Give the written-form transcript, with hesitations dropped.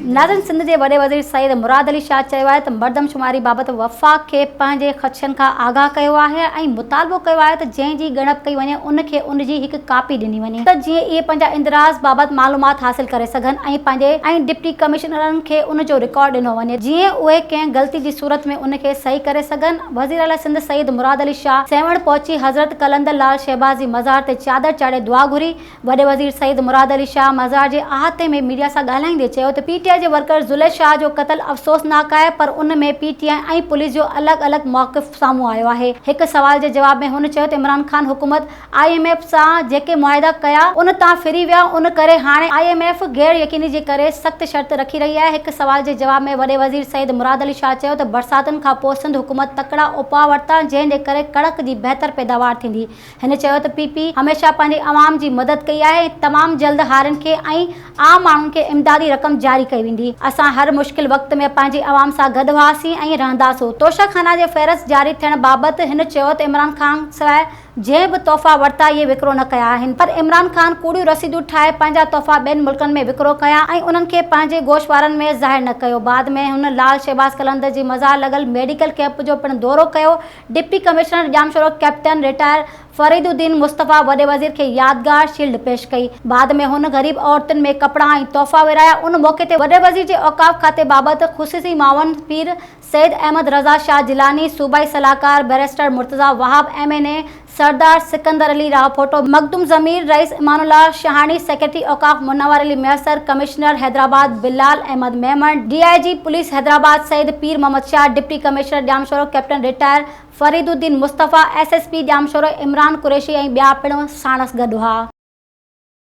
नाज़रीन, सिंध के वॾे वज़ीर सईद मुराद अली शाह चयो आहे त मर्दमशुमारी बाबत वफ़ाक़ खे पंहिंजे ख़दशनि खां आगाह कयो आहे ऐं मुतालबो कयो आहे त जंहिंजी ॻणप कई वञे उनखे उनजी हिकु कापी ॾिनी वञे त जीअं इहे पंहिंजा इंदिराज बाबति मालूमात हासिल करे सघनि ऐं डिप्टी कमिश्नरनि खे उनजो रिकॉर्ड ॾिनो वञे जीअं उहे कंहिं ग़लती जी सूरत में उनखे सही करे सघनि। वज़ीर आला सिंध सईद मुराद अली शाह सेवण पहुची हज़रत कलंदर लाल शहबाज़ जी मज़ार ते चादर चाढ़े दुआ घुरी। वॾे वज़ीर सईद मुराद अली शाह मज़ार जे अहाते में मीडिया सां ॻाल्हाईंदे चयो त पीटीआई जे वर्कर ज़ुलैश शाह जो क़त्ल अफ़सोसनाक आहे, पर उन में पीटीआई ऐं पुलिस जो अलॻि अलॻि मौक़िफ़ साम्हूं आयो आहे। हिकु सवाल जे जवाब में हुन चयो त इमरान ख़ान हुकूमत IMF सां जेके मुआहिदा कया उन तां फिरी विया, उन करे हाणे IMF गैर यकीनी जे करे सख़्त शर्त रखी रही आहे। हिकु सवाल जे जवाब में वॾे वज़ीर सईद मुराद अली शाह चयो त बरसातुनि खां पोइ सिंध हुकूमत तकड़ा उपाउ वरिता जंहिं जे करे कणक जी बहितर पैदावार थींदी। हिन चयो त PP हमेशह पंहिंजे अवाम जी मदद कई आहे। तमामु जल्द हारियुनि खे ऐं आम माण्हुनि खे इमदादी रक़म जारी कई वेंदी। असां हर मुश्किल वक़्त में पंहिंजी अवाम सां गॾु हुआसीं ऐं रहंदासूं। तोशाखाना जे फ़हरिस्त जारी थियण बाबति हिन चयो त इमरान ख़ान सवाइ जंहिं बि तोहफ़ा वरिता इहे विकिरो न कया आहिनि, पर इमरान ख़ान कूड़ियूं रसीदूं ठाहे पंहिंजा तोहफ़ा ॿियनि मुल्कनि में विकिरो कया ऐं उन्हनि खे पंहिंजे गोशवारनि में ज़ाहिर न कयो। बाद में हुन लाल शहबाज़ कलंदर जी मज़ार लॻल मेडिकल कैंप जो पिणु दौरो कयो। Deputy commissioner Jamshoro captain retire Fariduddin Mustafa वॾे वज़ीर खे यादगार शील्ड पेश कई। बाद में हुन ग़रीब औरतुनि में कपड़ा ऐं तोहफ़ा विराया। उन मौक़े ते वॾे वज़ीर जे औक़ाफ़ खाते बाबति ख़ुसूसी मावन पीर सैयद अहमद रज़ा शाह जिलानी, सूबाई सलाहकार बैरिस्टर मुर्तज़ा वहाब MNA, सरदार सिकंदर अली रावफोटो, Makhdoom Zameer, Rais Imanullah Shahani, secretary Auqaf Munawar Ali Maisar, commissioner Hyderabad Bilal Ahmed Memon, DIG police Hyderabad Saeed Pir Mohammad Shah, deputy commissioner Jamshoro captain retire Fariduddin Mustafa, SSP Jamshoro Imran Qureshi ऐं ॿिया पिणु साणस गॾु हुआ।